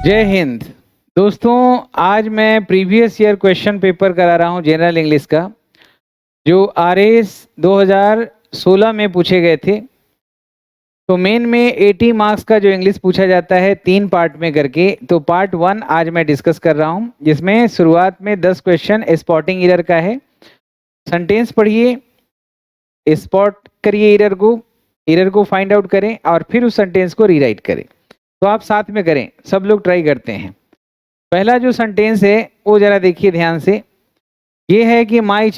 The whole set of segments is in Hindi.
जय हिंद। दोस्तों, आज मैं प्रीवियस ईयर क्वेश्चन पेपर करा रहा हूं जनरल इंग्लिश का, जो आरएस 2016 में पूछे गए थे। तो मेन में 80 मार्क्स का जो इंग्लिश पूछा जाता है 3 पार्ट में करके, तो पार्ट 1 आज मैं डिस्कस कर रहा हूं, जिसमें शुरुआत में 10 क्वेश्चन स्पॉटिंग एरर का है। सेंटेंस पढ़िए, स्पॉट करिए एरर को फाइंड आउट करें और फिर उस सेंटेंस को रीराइट करें। तो आप साथ में करें, सब लोग ट्राई करते हैं। पहला जो सेंटेंस है वो जरा देखिए ध्यान से। ये है कि my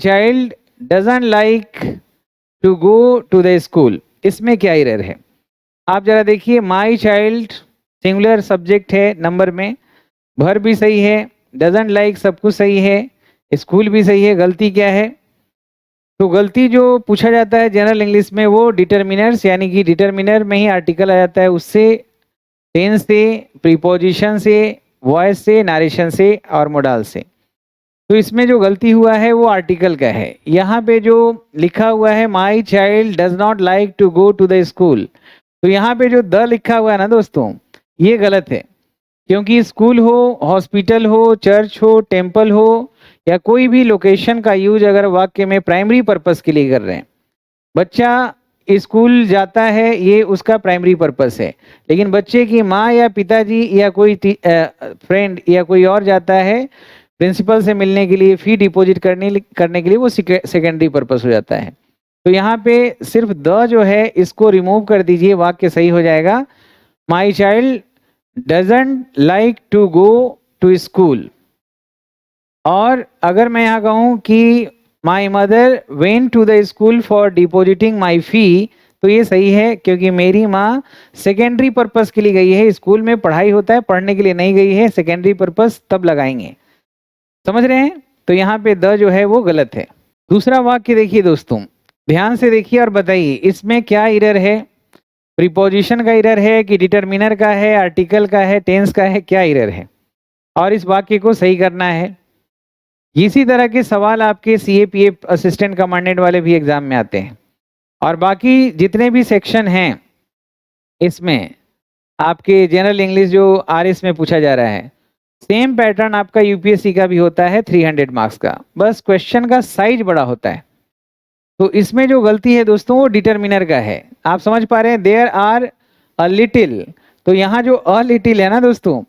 child doesn't like to go to the school. इसमें क्या एरर है? आप जरा देखिए, माई चाइल्ड सिंगुलर सब्जेक्ट है नंबर में, वर्ब भी सही है, डजंट लाइक सब कुछ सही है, स्कूल भी सही है। गलती क्या है? तो गलती जो पूछा जाता है जनरल इंग्लिश में वो डिटर्मिनर्स, यानी कि डिटर्मिनर में ही आर्टिकल आ जाता है, उससे, टेंस से, प्रीपोजिशन से, वॉइस से, नरेशन से और मोडाल से। तो इसमें जो गलती हुआ है वो आर्टिकल का है। यहाँ पे जो लिखा हुआ है my child does not like to go to the school, तो यहाँ पे जो द लिखा हुआ है ना दोस्तों, ये गलत है। क्योंकि स्कूल हो, हॉस्पिटल हो, चर्च हो, टेम्पल हो, या कोई भी लोकेशन का यूज अगर वाक्य में प्राइमरी पर्पस के लिए कर रहे हैं, बच्चा स्कूल जाता है ये उसका प्राइमरी पर्पस है, लेकिन बच्चे की माँ या पिताजी या कोई फ्रेंड या कोई और जाता है प्रिंसिपल से मिलने के लिए, फी डिपॉजिट करने के लिए, वो सेकेंडरी पर्पस हो जाता है। तो यहाँ पे सिर्फ द जो है इसको रिमूव कर दीजिए, वाक्य सही हो जाएगा। My child doesn't like to go to school. और अगर मैं यहाँ कहूँ कि my mother went to the school for depositing my fee, तो ये सही है, क्योंकि मेरी माँ सेकेंडरी पर्पस के लिए गई है। स्कूल में पढ़ाई होता है, पढ़ने के लिए नहीं गई है, सेकेंडरी पर्पस तब लगाएंगे। समझ रहे हैं? तो यहाँ पे द जो है वो गलत है। दूसरा वाक्य देखिए दोस्तों, ध्यान से देखिए और बताइए इसमें क्या एरर है। प्रीपोजिशन का एरर है कि डिटर्मिनर का है, आर्टिकल का है, टेंस का है, क्या एरर है? और इस वाक्य को सही करना है। इसी तरह के सवाल आपके CAPF असिस्टेंट कमांडेंट वाले भी एग्जाम में आते हैं। और बाकी जितने भी सेक्शन हैं इसमें आपके जनरल इंग्लिश जो RS में पूछा जा रहा है, सेम पैटर्न आपका UPSC का भी होता है 300 मार्क्स का, बस क्वेश्चन का साइज बड़ा होता है। तो इसमें जो गलती है दोस्तों वो डिटर्मिनर का है। आप समझ पा रहे हैं? देयर आर अ लिटिल, तो यहाँ जो अ लिटिल है ना दोस्तों,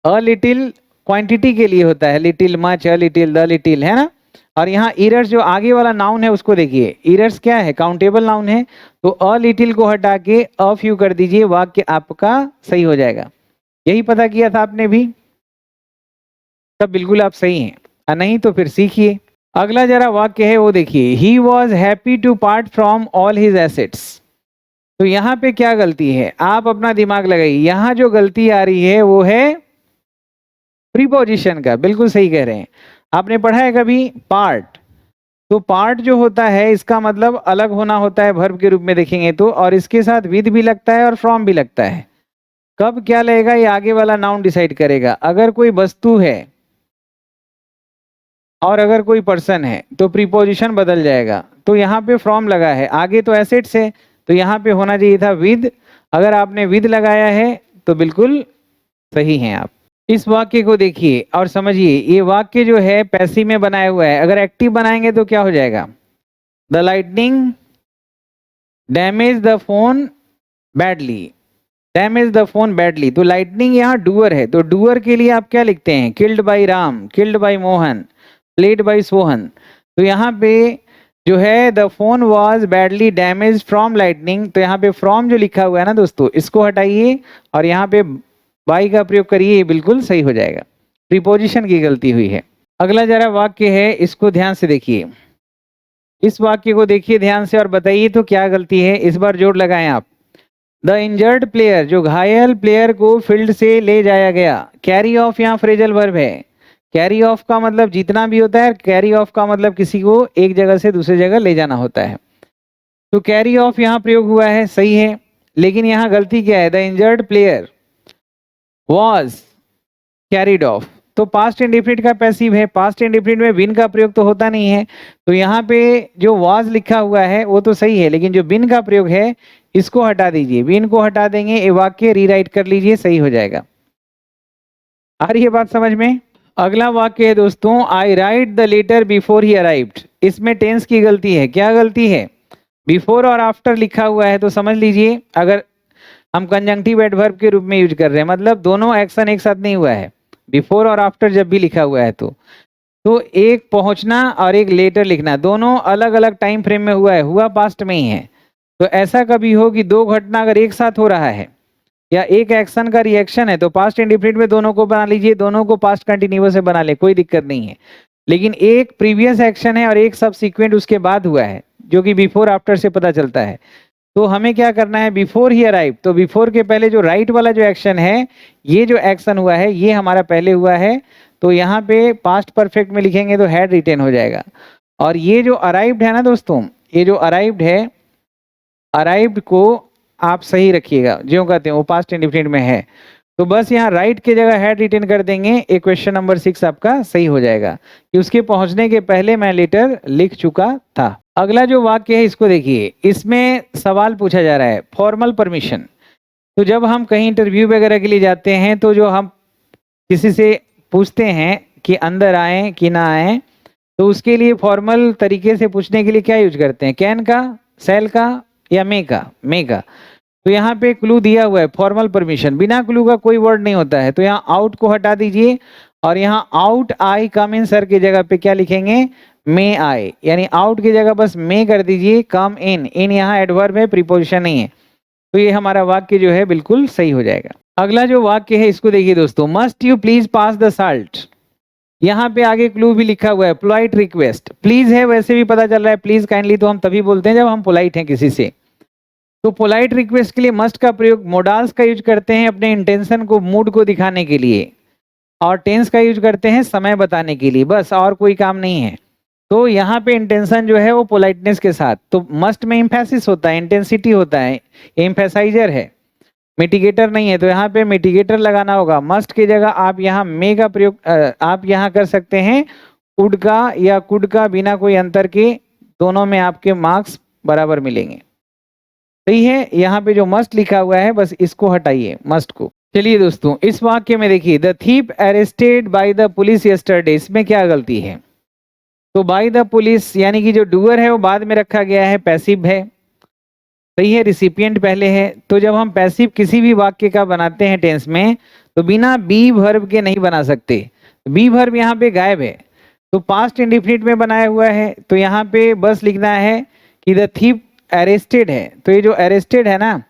अ लिटिल क्वांटिटी के लिए होता है, little, much, a little, the little, है ना। और यहाँ ईरर्स जो आगे वाला नाउन है उसको देखिए, ईरर्स क्या है? काउंटेबल नाउन है। तो अ लिटिल को हटा के अ फ्यू कर दीजिए, वाक्य आपका सही हो जाएगा। यही पता किया था आपने भी? तब बिल्कुल आप सही हैं, और नहीं तो फिर सीखिए। अगला जरा वाक्य है वो देखिए, he was happy to part from all his assets. तो यहाँ पे क्या गलती है? आप अपना दिमाग लगाइए। यहाँ जो गलती आ रही है वो है प्रीपोजिशन का। बिल्कुल सही कह रहे हैं। आपने पढ़ा है कभी पार्ट? तो पार्ट जो होता है इसका मतलब अलग होना होता है वर्ब के रूप में देखेंगे तो, और इसके साथ विद भी लगता है और फ्रॉम भी लगता है। कब क्या लगेगा ये आगे वाला नाउन डिसाइड करेगा। अगर कोई वस्तु है और अगर कोई पर्सन है तो प्रीपोजिशन बदल जाएगा। तो यहाँ पे फ्रॉम लगा है, आगे तो एसेट्स है, तो यहाँ पे होना चाहिए था विद। अगर आपने विद लगाया है तो बिल्कुल सही हैं आप। इस वाक्य को देखिए और समझिए। ये वाक्य जो है पैसिव में बनाया हुआ है, अगर एक्टिव बनाएंगे तो क्या हो जाएगा? The lightning damage the phone badly, damage the phone badly. तो लाइटनिंग यहाँ डूअर है, तो डूअर के लिए आप क्या लिखते हैं? Killed by Ram, killed by Mohan, played by Sohan. तो यहाँ पे जो है the phone was badly damage from lightning, तो यहाँ पे फ्रॉम जो लिखा हुआ है ना दोस्तों, इसको हटाइए और यहाँ पे बाई का प्रयोग करिए, ये बिल्कुल सही हो जाएगा। प्रीपोजिशन की गलती हुई है। अगला जरा वाक्य है, इसको ध्यान से देखिए। इस वाक्य को देखिए ध्यान से और बताइए तो क्या गलती है। इस बार जोड़ लगाएं आप। द इंजर्ड प्लेयर, जो घायल प्लेयर को फील्ड से ले जाया गया। कैरी ऑफ यहाँ फ्रेजल वर्ब है। कैरी ऑफ का मतलब जीतना भी होता है, कैरी ऑफ का मतलब किसी को एक जगह से दूसरी जगह ले जाना होता है। तो कैरी ऑफ यहाँ प्रयोग हुआ है, सही है, लेकिन यहाँ गलती क्या है? The injured player was carried of. तो पास्ट इंडेफिनिट का पैसिव है, पास्ट इंडेफिनिट में बिन का प्रयोग तो होता नहीं है, तो यहाँ पे जो वाज लिखा हुआ है वो तो सही है, लेकिन जो बिन का प्रयोग है इसको हटा दीजिए, बिन को हटा देंगे, ये वाक्य रीराइट कर लीजिए, सही हो जाएगा। आ रही है बात समझ में? अगला वाक्य है दोस्तों, I write the letter before he arrived. इसमें टेंस की गलती है। क्या गलती है? बिफोर और आफ्टर लिखा हुआ है, तो समझ लीजिए अगर हम कंजंक्टिव एडवर्ब के रूप में यूज कर रहे हैं, मतलब दोनों एक्शन एक साथ नहीं हुआ है। बिफोर और आफ्टर जब भी लिखा हुआ है तो एक पहुंचना और एक लेटर लिखना दोनों अलग अलग टाइम फ्रेम में हुआ है, हुआ पास्ट में ही है। तो ऐसा कभी हो कि दो घटना अगर एक साथ हो रहा है या एक एक्शन का रिएक्शन है, तो पास्ट इंडेफिनिट में दोनों को बना लीजिए, दोनों को पास्ट कंटिन्यूअस से बना ले, कोई दिक्कत नहीं है। लेकिन एक प्रीवियस एक्शन है और एक सबसीक्वेंट उसके बाद हुआ है, जो कि बिफोर आफ्टर से पता चलता है। तो हमें क्या करना है, बिफोर ही अराइव, तो बिफोर के पहले जो राइट वाला जो एक्शन है, ये जो एक्शन हुआ है ये हमारा पहले हुआ है, तो यहाँ पे पास्ट परफेक्ट में लिखेंगे तो हैड रिटेन हो जाएगा। और ये जो अराइव्ड है ना दोस्तों, ये जो अराइव्ड है, अराइव्ड को आप सही रखिएगा, जो कहते हैं वो पास्ट इंडेफिनिट में है, तो बस यहाँ राइट की जगह हैड रिटेन कर देंगे, एक क्वेश्चन नंबर 6 आपका सही हो जाएगा कि उसके पहुंचने के पहले मैं लेटर लिख चुका था। अगला जो वाक्य है इसको देखिए, इसमें सवाल पूछा जा रहा है फॉर्मल परमिशन। तो जब हम कहीं इंटरव्यू वगैरह के लिए जाते हैं तो जो हम किसी से पूछते हैं कि अंदर आए कि ना आए, तो उसके लिए फॉर्मल तरीके से पूछने के लिए क्या यूज करते हैं, कैन का, सेल का या मे का। तो यहाँ पे क्लू दिया हुआ है फॉर्मल परमिशन, बिना क्लू का कोई वर्ड नहीं होता है, तो यहाँ आउट को हटा दीजिए और यहाँ out I come in sir की जगह पे क्या लिखेंगे, मे आई, यानी आउट की जगह बस मे कर दीजिए, कम इन यहाँ एडवर्ब है, प्रीपोजिशन नहीं है, तो ये हमारा वाक्य जो है बिल्कुल सही हो जाएगा। अगला जो वाक्य है इसको देखिए दोस्तों, must you please pass the salt. यहाँ पे आगे क्लू भी लिखा हुआ है पोलाइट रिक्वेस्ट, प्लीज है वैसे भी पता चल रहा है, प्लीज काइंडली तो हम तभी बोलते हैं जब हम पोलाइट हैं किसी से। तो पोलाइट रिक्वेस्ट के लिए मस्ट का प्रयोग मोडाल्स का यूज करते हैं अपने इंटेंशन को, मूड को दिखाने के लिए, और टेंस का यूज करते हैं समय बताने के लिए, बस और कोई काम नहीं है। तो यहाँ पे इंटेंशन जो है वो पोलाइटनेस के साथ, तो मस्ट में इम्फेसिस होता है, इंटेंसिटी होता है, एम्फेसाइजर है, मिटिगेटर नहीं है, तो यहाँ पे मिटिगेटर लगाना होगा। मस्ट की जगह आप यहाँ मे का प्रयोग आप यहाँ कर सकते हैं वुड का या कुड का, बिना कोई अंतर के, दोनों में आपके मार्क्स बराबर मिलेंगे। सही है, यहाँ पे जो मस्ट लिखा हुआ है बस इसको हटाइए, मस्ट को। चलिए दोस्तों इस वाक्य में देखिए, the thief arrested by the police yesterday, इसमें क्या गलती है? तो बाय द पुलिस यानी कि जो डूअर है वो बाद में रखा गया है, पैसिव है, सही है, रिसिपिएंट पहले है। तो जब हम पैसिव किसी भी वाक्य का बनाते हैं टेंस में, तो बिना बी वर्ब के नहीं बना सकते, बी वर्ब यहाँ पे गायब है, तो पास्ट इंडेफिनिट में बनाया हुआ है, तो यहाँ पे बस लिखना है कि द थीप अरेस्टेड है, तो ये जो अरेस्टेड है ना,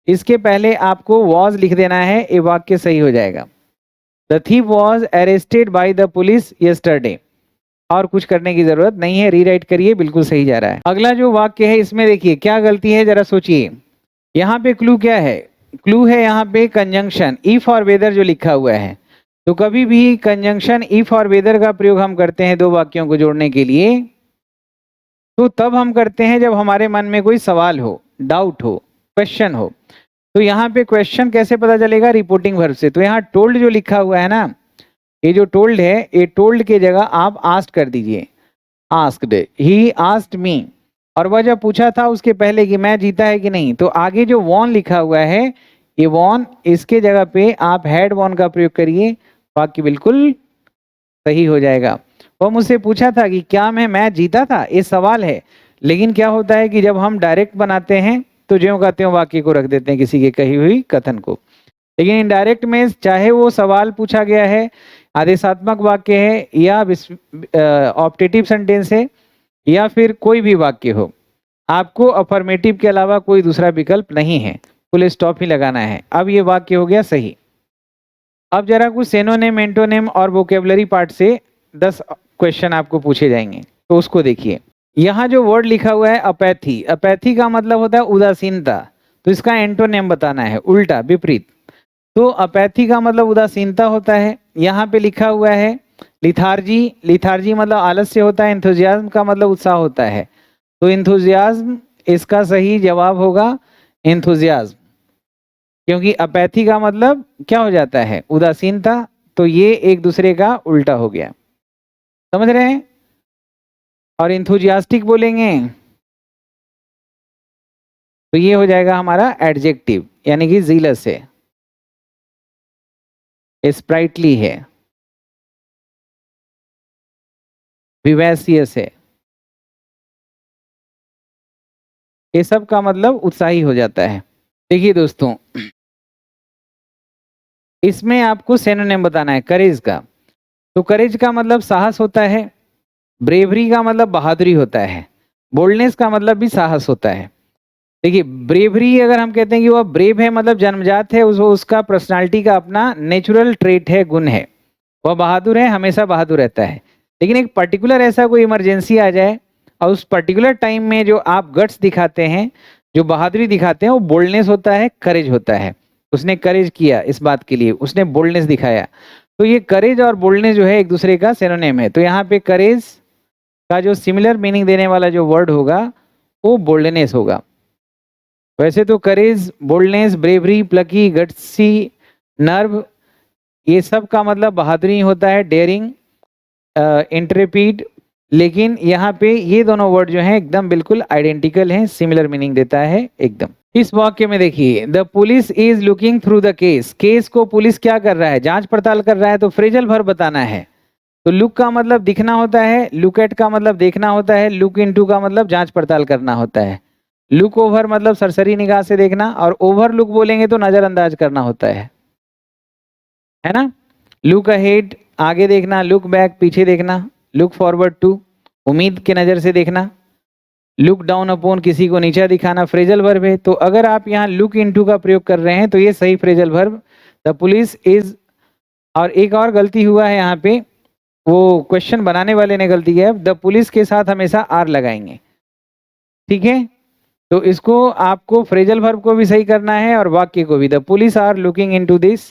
इसके पहले आपको वॉज लिख देना है, ये वाक्य सही हो जाएगा। The thief was arrested by the police yesterday, और कुछ करने की जरूरत नहीं है, रीराइट करिए, बिल्कुल सही जा रहा है। अगला जो वाक्य है इसमें देखिए क्या गलती है, जरा सोचिए। यहाँ पे क्लू क्या है? क्लू है यहाँ पे कंजंक्शन इफ और वेदर जो लिखा हुआ है, तो कभी भी कंजंक्शन इफ और वेदर का प्रयोग हम करते हैं दो वाक्यों को जोड़ने के लिए, तो तब हम करते हैं जब हमारे मन में कोई सवाल हो, डाउट हो, क्वेश्चन हो। तो यहाँ पे क्वेश्चन कैसे पता चलेगा? रिपोर्टिंग वर्ब से। तो यहाँ टोल्ड जो लिखा हुआ है ना, ये जो टोल्ड है, ये टोल्ड की जगह आप आस्क्ड कर दीजिए, आस्क्ड, ही आस्क्ड मी, और वह जब पूछा था उसके पहले कि मैं जीता है कि नहीं, तो आगे जो वॉन लिखा हुआ है, ये वॉन, इसके जगह पे आप हैड वॉन का प्रयोग करिए, वाक्य बिल्कुल सही हो जाएगा। वो मुझसे पूछा था कि क्या मैं जीता था, ये सवाल है, लेकिन क्या होता है कि जब हम डायरेक्ट बनाते हैं तो ज्यों कहते हैं वाक्य को रख देते हैं किसी के कही हुई कथन को, लेकिन इनडायरेक्ट में चाहे वो सवाल पूछा गया है, आदेशात्मक वाक्य है, या ऑप्टेटिव सेंटेंस है, या फिर कोई भी वाक्य हो, आपको अफर्मेटिव के अलावा कोई दूसरा विकल्प नहीं है, फुल स्टॉप ही लगाना है। अब ये वाक्य हो गया सही। अब जरा कुछ सेनोनिम, एंटोनिम और वोकेबलरी पार्ट से 10 क्वेश्चन आपको पूछे जाएंगे, तो उसको देखिए। यहाँ जो वर्ड लिखा हुआ है अपैथी, अपैथी का मतलब होता है उदासीनता, तो इसका एंटोनिम बताना है, उल्टा, विपरीत। तो अपैथी का मतलब उदासीनता होता है। यहाँ पे लिखा हुआ है लिथार्जी, लिथार्जी मतलब आलस्य होता है। एंथुजियाज्म का मतलब उत्साह होता है, तो एंथुजियाज्म इसका सही जवाब होगा, एंथुजियाज्म, क्योंकि अपैथी का मतलब क्या हो जाता है? उदासीनता, तो ये एक दूसरे का उल्टा हो गया, समझ रहे हैं। और इंथुजियास्टिक बोलेंगे तो ये हो जाएगा हमारा एडजेक्टिव, यानी कि जीलस है, स्प्राइटली है, विवैसियस है, ये सब का मतलब उत्साही हो जाता है। देखिए दोस्तों, इसमें आपको सिनोनिम बताना है करेज का। तो करेज का मतलब साहस होता है, ब्रेवरी का मतलब बहादुरी होता है, बोल्डनेस का मतलब भी साहस होता है। देखिए ब्रेवरी अगर हम कहते हैं कि वह ब्रेव है मतलब जन्मजात है, उसका पर्सनालिटी का अपना नेचुरल ट्रेट है, गुण है, वह बहादुर है, हमेशा बहादुर रहता है। लेकिन एक पर्टिकुलर ऐसा कोई इमरजेंसी आ जाए और उस पर्टिकुलर टाइम में जो आप गट्स दिखाते हैं, जो बहादुरी दिखाते हैं, वो बोल्डनेस होता है, करेज होता है। उसने करेज किया इस बात के लिए, उसने बोल्डनेस दिखाया। तो ये करेज और बोल्डनेस जो है एक दूसरे का सिनोनिम है। तो यहाँ पे करेज का जो सिमिलर मीनिंग देने वाला जो वर्ड होगा वो बोल्डनेस होगा। वैसे तो करेज, बोल्डनेस, ब्रेवरी, प्लकी, गट्सी, नर्व, ये सब का मतलब बहादुरी होता है, डेयरिंग, इंट्रेपीड। लेकिन यहाँ पे ये दोनों वर्ड जो हैं एकदम बिल्कुल आइडेंटिकल हैं, सिमिलर मीनिंग देता है एकदम। इस वाक्य में देखिए, the police is looking through the case, case को पुलिस क्या कर रहा है, जांच पड़ताल कर रहा है। तो फ्रेजल वर्ब बताना है। तो लुक का मतलब दिखना होता है, लुक एट का मतलब देखना होता है, लुक इनटू का मतलब जांच पड़ताल करना होता है, लुक ओवर मतलब सरसरी निगाह से देखना, और ओवर लुक बोलेंगे तो नजरअंदाज करना होता है ना। लुक अहेड आगे देखना, लुक बैक पीछे देखना, लुक फॉरवर्ड टू उम्मीद के नजर से देखना, लुक डाउन अपॉन किसी को नीचा दिखाना फ्रेजल वर्ब है। तो अगर आप यहाँ लुक इनटू का प्रयोग कर रहे हैं तो ये सही phrasal verb the police is. और एक और गलती हुआ है यहाँ पे, वो क्वेश्चन बनाने वाले ने गलती किया है, द पुलिस के साथ हमेशा आर लगाएंगे, ठीक है। तो इसको आपको फ्रेजल वर्ब को भी सही करना है और वाक्य को भी, the police are looking into this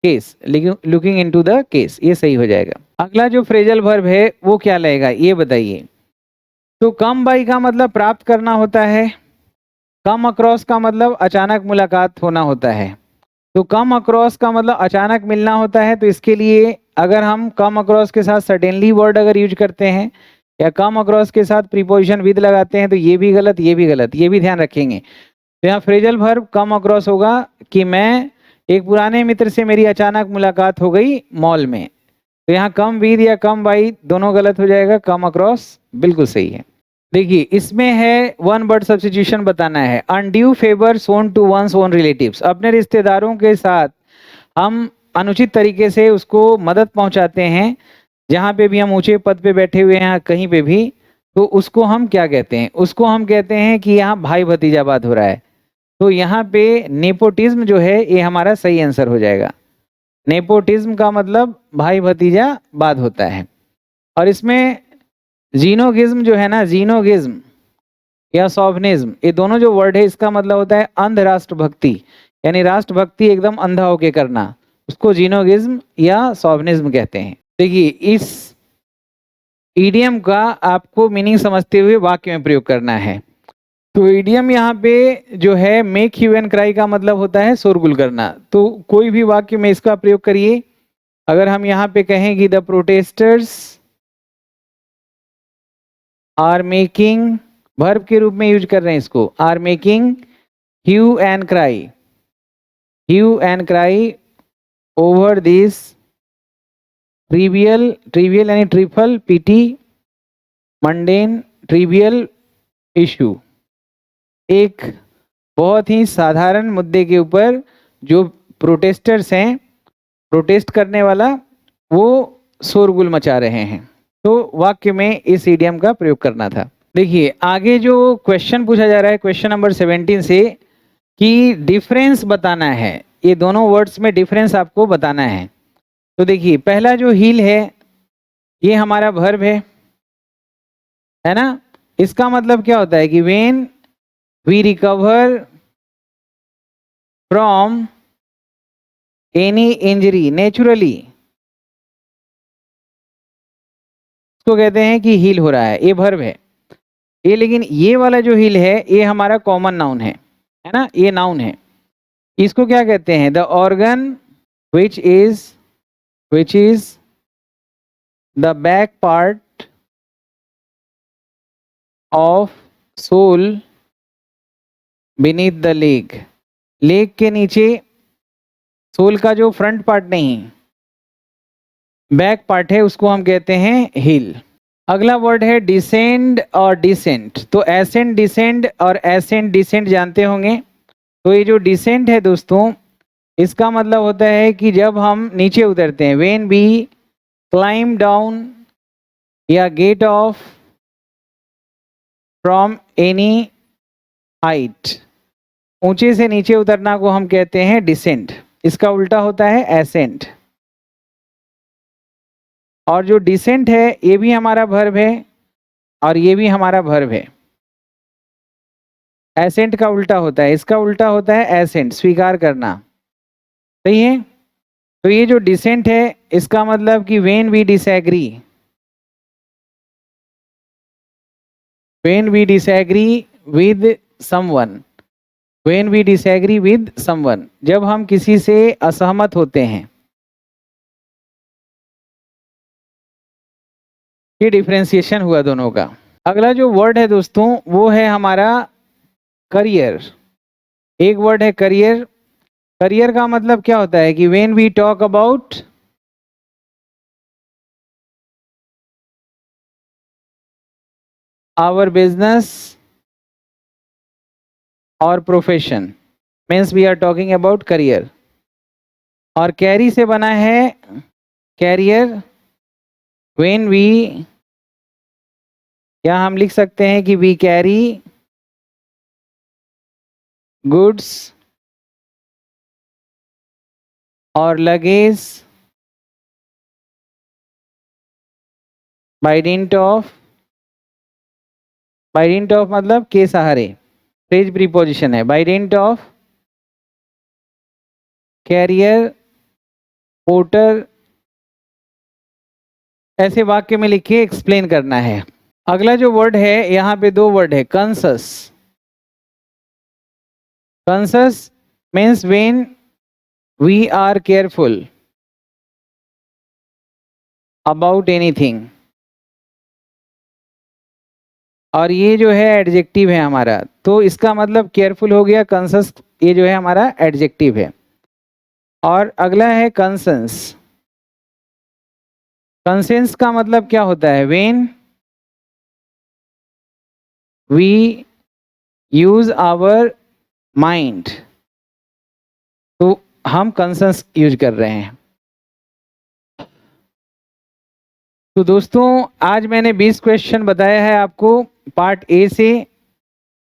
case, looking into the case, ये सही हो जाएगा। अगला जो फ्रेजल वर्ब है वो क्या लगेगा ये बताइए। तो कम बाई का मतलब प्राप्त करना होता है, कम अक्रॉस का मतलब अचानक मुलाकात होना होता है। तो कम अक्रॉस का मतलब अचानक मिलना होता है। तो इसके लिए अगर हम कम अक्रॉस के साथ सर्टेनली वर्ड अगर यूज करते हैं या कम अक्रॉस के साथ प्रीपोजिशन विद लगाते हैं तो ये भी गलत, ये भी गलत, ये भी ध्यान रखेंगे। तो यहाँ फ्रेजल वर्ब कम अक्रॉस होगा कि मैं एक पुराने मित्र से मेरी अचानक मुलाकात हो गई मॉल में। तो यहाँ कम विद या कम बाई दोनों गलत हो जाएगा, कम अक्रॉस बिल्कुल सही है। देखिए इसमें है वन वर्ड सब्स्टिट्यूशन बताना है, undue favour shown to one's own relatives, अपने रिश्तेदारों के साथ हम अनुचित तरीके से उसको मदद पहुंचाते हैं, जहां पे भी हम ऊंचे पद पे बैठे हुए हैं कहीं पे भी, तो उसको हम क्या कहते हैं, उसको हम कहते हैं कि यहाँ भाई भतीजावाद हो रहा है। तो यहाँ पे नेपोटिज्म जो है ये हमारा सही आंसर हो जाएगा। नेपोटिज्म का मतलब भाई भतीजावाद होता है। और इसमें जीनोगिज्म जो है ना, जीनोगिज्म या सॉवनिज्म, ये दोनों जो वर्ड है इसका मतलब होता है अंध राष्ट्रभक्ति, यानी राष्ट्रभक्ति एकदम अंधा होके करना, उसको जीनोगिज्म या सॉवनिज्म कहते हैं। देखिए इस ईडियम का आपको मीनिंग समझते हुए वाक्य में प्रयोग करना है। तो ईडियम यहाँ पे जो है मेक ह्यू एंड क्राई का मतलब होता है शोरगुल करना। तो कोई भी वाक्य में इसका प्रयोग करिए। अगर हम यहाँ पे कहें कि the protesters are making, verb के रूप में यूज कर रहे हैं इसको, are making hue and cry, hue and cry over this trivial, trivial यानी triple, petty, mundane, trivial issue, एक बहुत ही साधारण मुद्दे के ऊपर जो प्रोटेस्टर्स हैं, प्रोटेस्ट करने वाला, वो शोरगुल मचा रहे हैं। तो वाक्य में इस इडियम का प्रयोग करना था। देखिए आगे जो क्वेश्चन पूछा जा रहा है क्वेश्चन नंबर 17 से, कि डिफरेंस बताना है, ये दोनों वर्ड्स में डिफरेंस आपको बताना है। तो देखिए पहला जो हील है ये हमारा वर्ब है ना। इसका मतलब क्या होता है कि when we recover from any injury naturally, इसको कहते हैं कि हील हो रहा है, ये वर्ब है ये। लेकिन ये वाला जो हील है ये हमारा कॉमन नाउन है ना, ये नाउन है। इसको क्या कहते हैं, the organ which is which is the back part of sole beneath the leg. Leg के नीचे सोल का जो फ्रंट पार्ट नहीं, बैक पार्ट है, उसको हम कहते हैं हील। अगला वर्ड है डिसेंड और डिसेंट। तो एसेंड डिसेंड और एसेंड डिसेंट जानते होंगे। तो ये जो डिसेंट है दोस्तों, इसका मतलब होता है कि जब हम नीचे उतरते हैं, व्हेन वी क्लाइम डाउन या get off from any height, ऊंचे से नीचे उतरना को हम कहते हैं डिसेंट। इसका उल्टा होता है एसेंट। और जो डिसेंट है ये भी हमारा वर्ब है और ये भी हमारा वर्ब है। एसेंट का उल्टा होता है, इसका उल्टा होता है एसेंट, स्वीकार करना। सही है। तो ये जो डिसेंट है इसका मतलब कि when we disagree, when we disagree with someone, when we disagree with someone, जब हम किसी से असहमत होते हैं। ये डिफरेंशिएशन हुआ दोनों का। अगला जो वर्ड है दोस्तों वो है हमारा करियर। एक वर्ड है करियर। करियर का मतलब क्या होता है कि when we talk about our business और profession, means we are talking about career. और कैरी से बना है कैरियर, व्हेन वी, या हम लिख सकते हैं कि वी कैरी गुड्स और luggage by dint of, by dint of मतलब के सहारे, फ्रेज प्रीपोजिशन है, by dint of carrier porter, ऐसे वाक्य में लिखिए, एक्सप्लेन करना है। अगला जो वर्ड है, यहाँ पे दो वर्ड है, conscious. Conscious means when we are careful about anything. और ये जो है एडजेक्टिव है हमारा, तो इसका मतलब केयरफुल हो गया, कंसस ये जो है हमारा एडजेक्टिव है। और अगला है कंसेंस। कंसेंस का मतलब क्या होता है, when we use our mind, तो हम कंसेंस यूज कर रहे हैं। तो दोस्तों आज मैंने 20 क्वेश्चन बताया है आपको पार्ट ए से,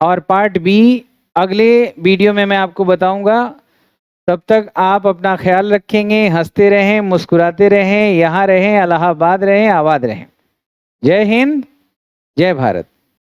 और पार्ट बी अगले वीडियो में मैं आपको बताऊंगा। तब तक आप अपना ख्याल रखेंगे, हंसते रहें, मुस्कुराते रहें, यहाँ रहें, इलाहाबाद रहें, आबाद रहें। जय हिंद, जय भारत।